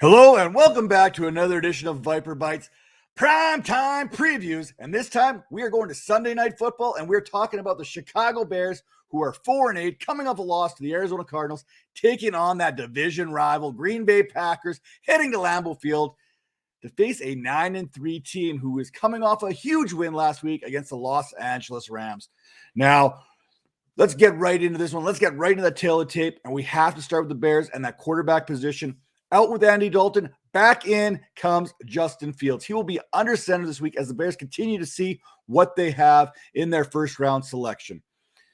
Hello and welcome back to another edition of Viper Bites primetime previews. And this time we are going to Sunday Night Football and we're talking about the Chicago Bears, who are 4-8, coming off a loss to the Arizona Cardinals, taking on that division rival Green Bay Packers, heading to Lambeau Field to face a 9-3 team who is coming off a huge win last week against the Los Angeles Rams. Now, let's get right into this one. Let's get right into that tail of the tape. And we have to start with the Bears and that quarterback position. Out with Andy Dalton, back in comes Justin Fields. He will be under center this week as the Bears continue to see what they have in their first round selection.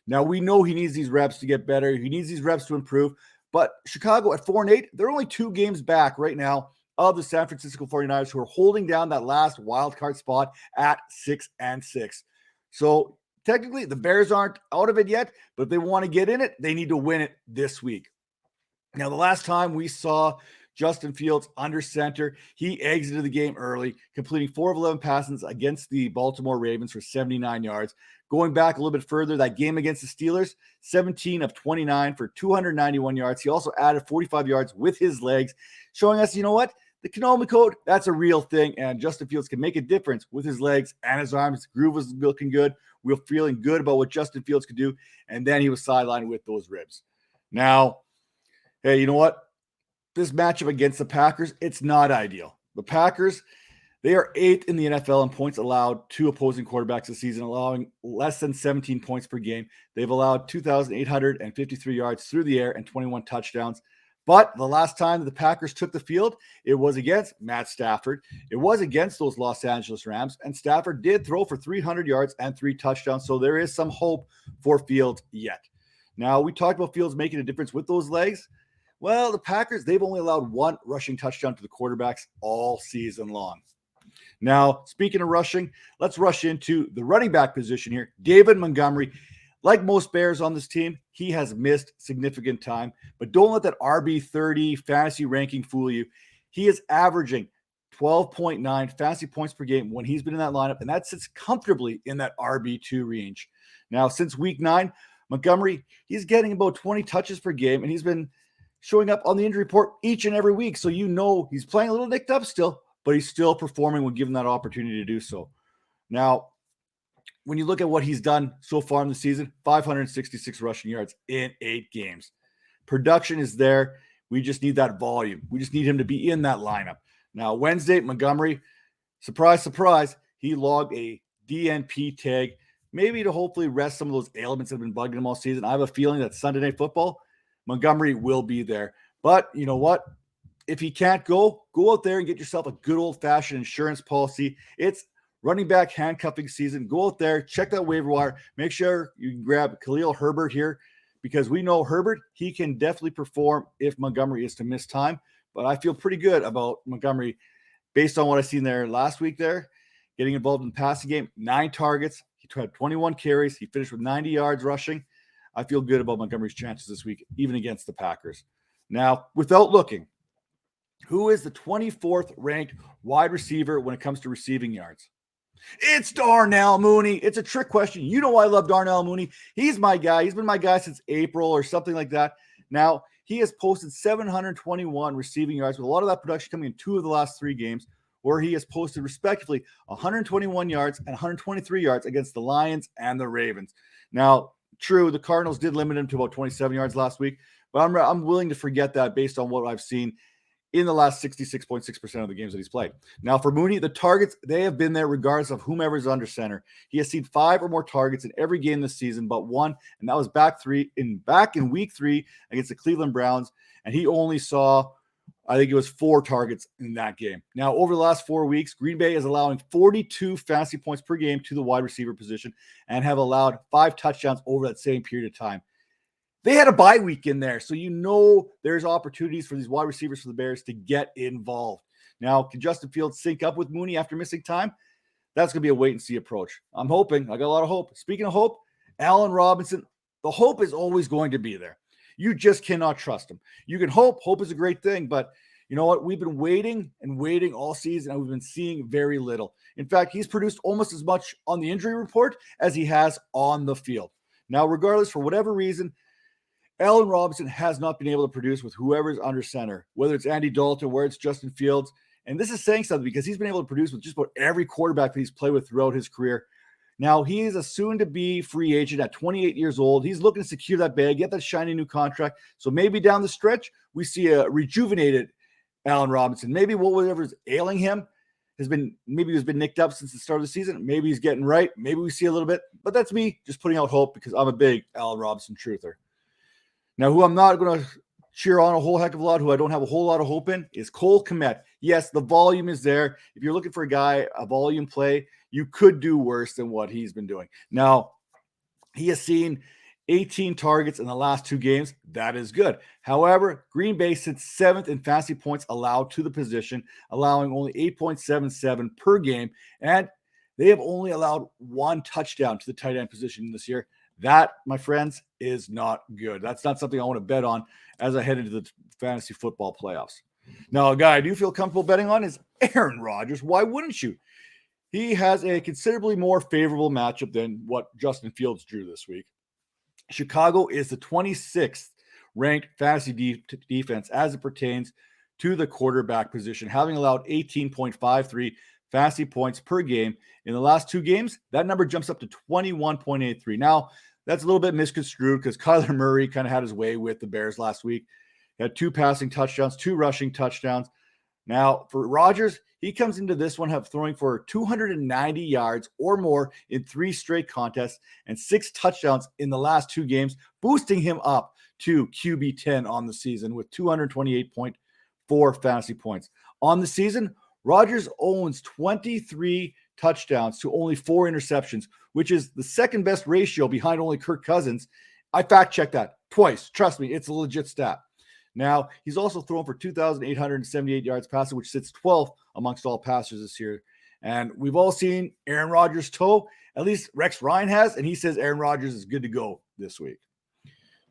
Now, we know he needs these reps to get better. He needs these reps to improve. But Chicago at 4-8, they're only 2 games back right now of the San Francisco 49ers, who are holding down that last wild card spot at 6-6. So technically, the Bears aren't out of it yet, but if they want to get in it, they need to win it this week. Now, the last time we saw Justin Fields under center, he exited the game early, completing 4 of 11 passes against the Baltimore Ravens for 79 yards. Going back a little bit further, that game against the Steelers, 17 of 29 for 291 yards. He also added 45 yards with his legs, showing us, you know what? The Comet code, that's a real thing, and Justin Fields can make a difference with his legs and his arms. His groove was looking good. We were feeling good about what Justin Fields could do, and then he was sidelined with those ribs. Now, hey, you know what? This matchup against the Packers, it's not ideal. The Packers, they are 8th in the NFL in points allowed to opposing quarterbacks this season, allowing less than 17 points per game. They've allowed 2,853 yards through the air and 21 touchdowns. But the last time the Packers took the field, it was against Matt Stafford. It was against those Los Angeles Rams, and Stafford did throw for 300 yards and 3 touchdowns, so there is some hope for Fields yet. Now, we talked about Fields making a difference with those legs. Well, the Packers, they've only allowed 1 rushing touchdown to the quarterbacks all season long. Now, speaking of rushing, let's rush into the running back position here. David Montgomery, like most Bears on this team, he has missed significant time, but don't let that RB30 fantasy ranking fool you. He is averaging 12.9 fantasy points per game when he's been in that lineup, and that sits comfortably in that RB2 range. Now, since week 9, Montgomery, he's getting about 20 touches per game, and he's been showing up on the injury report each and every week. So you know he's playing a little nicked up still, but he's still performing when given that opportunity to do so. Now, when you look at what he's done so far in the season, 566 rushing yards in 8 games. Production is there. We just need that volume. We just need him to be in that lineup. Now, Wednesday, Montgomery, surprise, surprise, he logged a DNP tag, maybe to hopefully rest some of those ailments that have been bugging him all season. I have a feeling that Sunday Night Football, Montgomery will be there. But you know what? If he can't go out there and get yourself a good old-fashioned insurance policy. It's running back handcuffing season. Go out there, check that waiver wire. Make sure you can grab Khalil Herbert here, because we know Herbert, he can definitely perform if Montgomery is to miss time. But I feel pretty good about Montgomery based on what I've seen there last week there, getting involved in the passing game. 9 targets. He had 21 carries. He finished with 90 yards rushing. I feel good about Montgomery's chances this week, even against the Packers. Now, without looking, who is the 24th ranked wide receiver when it comes to receiving yards? It's Darnell Mooney. It's a trick question. You know I love Darnell Mooney. He's my guy. He's been my guy since April or something like that. Now, he has posted 721 receiving yards, with a lot of that production coming in 2 of the last 3 games, where he has posted respectively 121 yards and 123 yards against the Lions and the Ravens. Now, true, the Cardinals did limit him to about 27 yards last week, but I'm willing to forget that based on what I've seen in the last 66.6% of the games that he's played. Now, for Mooney, the targets, they have been there regardless of whomever's under center. He has seen 5 or more targets in every game this season but 1, and that was back in week 3 against the Cleveland Browns, and he only saw, I think it was 4 targets in that game. Now, over the last 4 weeks, Green Bay is allowing 42 fantasy points per game to the wide receiver position and have allowed 5 touchdowns over that same period of time. They had a bye week in there, so you know there's opportunities for these wide receivers for the Bears to get involved. Now, can Justin Fields sync up with Mooney after missing time? That's going to be a wait-and-see approach. I'm hoping. I got a lot of hope. Speaking of hope, Allen Robinson, the hope is always going to be there. You just cannot trust him. You can hope. Hope is a great thing, but you know what? We've been waiting and waiting all season, and we've been seeing very little. In fact, he's produced almost as much on the injury report as he has on the field. Now, regardless, for whatever reason, Allen Robinson has not been able to produce with whoever's under center, whether it's Andy Dalton, whether it's Justin Fields. And this is saying something because he's been able to produce with just about every quarterback that he's played with throughout his career. Now, he is a soon-to-be free agent at 28 years old. He's looking to secure that bag, get that shiny new contract. So maybe down the stretch, we see a rejuvenated Allen Robinson. Maybe whatever's ailing him he's been nicked up since the start of the season. Maybe he's getting right. Maybe we see a little bit. But that's me just putting out hope because I'm a big Allen Robinson truther. Now, who I'm not going to cheer on a whole heck of a lot, who I don't have a whole lot of hope in, is Cole Comet. Yes, the volume is there. If you're looking for a volume play, you could do worse than what he's been doing. Now, he has seen 18 targets in the last 2 games. That is good. However, Green Bay sits 7th in fantasy points allowed to the position, allowing only 8.77 per game. And they have only allowed 1 touchdown to the tight end position this year. That, my friends, is not good. That's not something I want to bet on as I head into the fantasy football playoffs. Now, a guy I do feel comfortable betting on is Aaron Rodgers. Why wouldn't you? He has a considerably more favorable matchup than what Justin Fields drew this week. Chicago is the 26th ranked fantasy defense as it pertains to the quarterback position, having allowed 18.53 fantasy points per game. In the last 2 games, that number jumps up to 21.83. Now, that's a little bit misconstrued because Kyler Murray kind of had his way with the Bears last week. He had 2 passing touchdowns, 2 rushing touchdowns. Now, for Rodgers, he comes into this one throwing for 290 yards or more in 3 straight contests and 6 touchdowns in the last 2 games, boosting him up to QB 10 on the season with 228.4 fantasy points. On the season, Rodgers owns 23 touchdowns to only 4 interceptions, which is the second best ratio behind only Kirk Cousins. I fact-checked that twice. Trust me, it's a legit stat. Now, he's also thrown for 2,878 yards passing, which sits 12th amongst all passers this year. And we've all seen Aaron Rodgers' toe. At least Rex Ryan has, and he says Aaron Rodgers is good to go this week.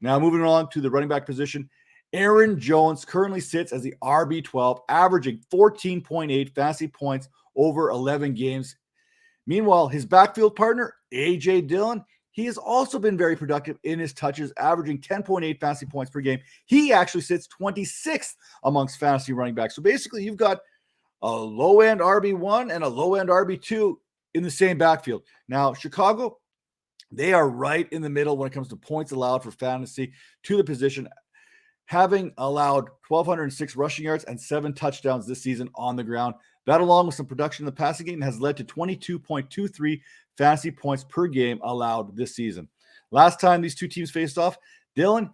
Now, moving on to the running back position, Aaron Jones currently sits as the RB12, averaging 14.8 fantasy points over 11 games. Meanwhile, his backfield partner, A.J. Dillon, he has also been very productive in his touches, averaging 10.8 fantasy points per game. He actually sits 26th amongst fantasy running backs. So basically, you've got a low-end RB1 and a low-end RB2 in the same backfield. Now, Chicago, they are right in the middle when it comes to points allowed for fantasy to the position, having allowed 1,206 rushing yards and 7 touchdowns this season on the ground. That, along with some production in the passing game, has led to 22.23 fantasy points per game allowed this season. Last time these 2 teams faced off, Dillon,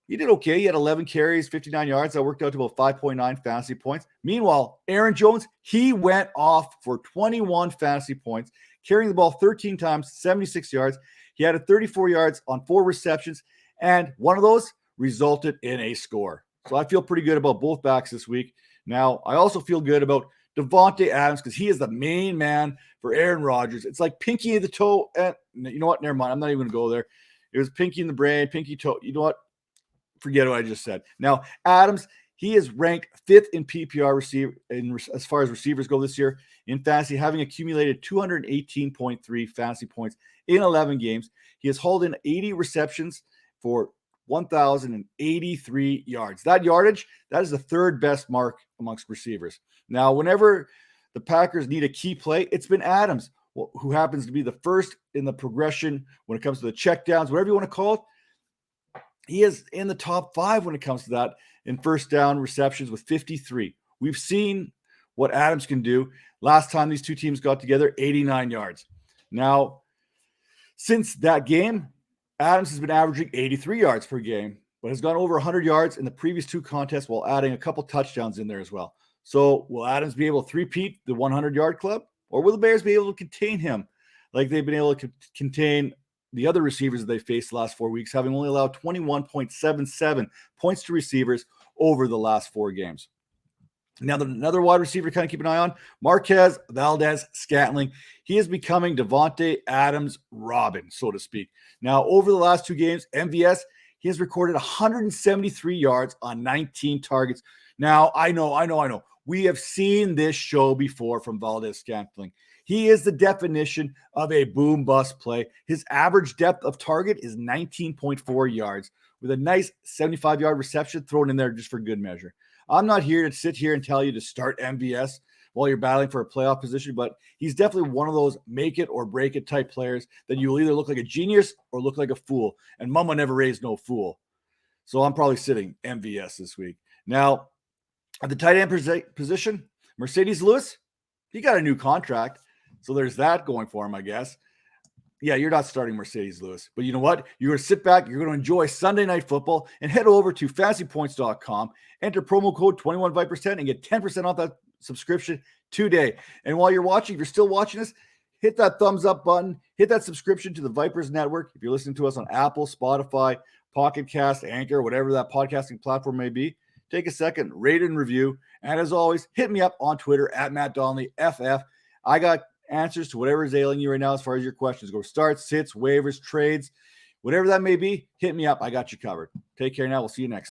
he did okay. He had 11 carries, 59 yards. That worked out to about 5.9 fantasy points. Meanwhile, Aaron Jones, he went off for 21 fantasy points, carrying the ball 13 times, 76 yards. He had 34 yards on 4 receptions, and one of those resulted in a score. So I feel pretty good about both backs this week. Now, I also feel good about Devonte Adams because he is the main man for Aaron Rodgers. It's like pinky in the toe. And you know what? Never mind. I'm not even going to go there. It was pinky in the brain, pinky toe. You know what? Forget what I just said. Now, Adams, he is ranked 5th in PPR receiver as far as receivers go this year in fantasy, having accumulated 218.3 fantasy points in 11 games. He has hauled in 80 receptions for 1,083 yards. That yardage, that is the 3rd best mark amongst receivers. Now, whenever the Packers need a key play, it's been Adams, who happens to be the first in the progression when it comes to the checkdowns, whatever you want to call it. He is in the top 5 when it comes to that in first down receptions with 53. We've seen what Adams can do. Last time these 2 teams got together, 89 yards. Now, since that game, Adams has been averaging 83 yards per game, but has gone over 100 yards in the previous 2 contests while adding a couple touchdowns in there as well. So will Adams be able to three-peat the 100-yard club, or will the Bears be able to contain him like they've been able to contain the other receivers that they faced the last 4 weeks, having only allowed 21.77 points to receivers over the last 4 games? Now, another wide receiver to kind of keep an eye on, Marquez Valdes-Scantling. He is becoming Devonte Adams' Robin, so to speak. Now, over the last 2 games, MVS, he has recorded 173 yards on 19 targets. Now, I know. We have seen this show before from Valdes-Scantling. He is the definition of a boom-bust play. His average depth of target is 19.4 yards, with a nice 75-yard reception thrown in there just for good measure. I'm not here to sit here and tell you to start MVS while you're battling for a playoff position, but he's definitely one of those make it or break it type players that you will either look like a genius or look like a fool. And mama never raised no fool. So I'm probably sitting MVS this week. Now, at the tight end position, Mercedes Lewis, he got a new contract. So there's that going for him, I guess. Yeah, you're not starting Mercedes Lewis. But you know what? You're going to sit back, you're going to enjoy Sunday Night Football, and head over to fantasypoints.com, enter promo code 21Vipers10, and get 10% off that subscription today. And while you're watching, if you're still watching this, hit that thumbs up button, hit that subscription to the Vipers Network. If you're listening to us on Apple, Spotify, Pocket Cast, Anchor, whatever that podcasting platform may be, take a second, rate and review. And as always, hit me up on Twitter at Matt Donnelly FF. I got answers to whatever is ailing you right now as far as your questions go. Starts, sits, waivers, trades, whatever that may be, hit me up. I got you covered. Take care now. We'll see you next.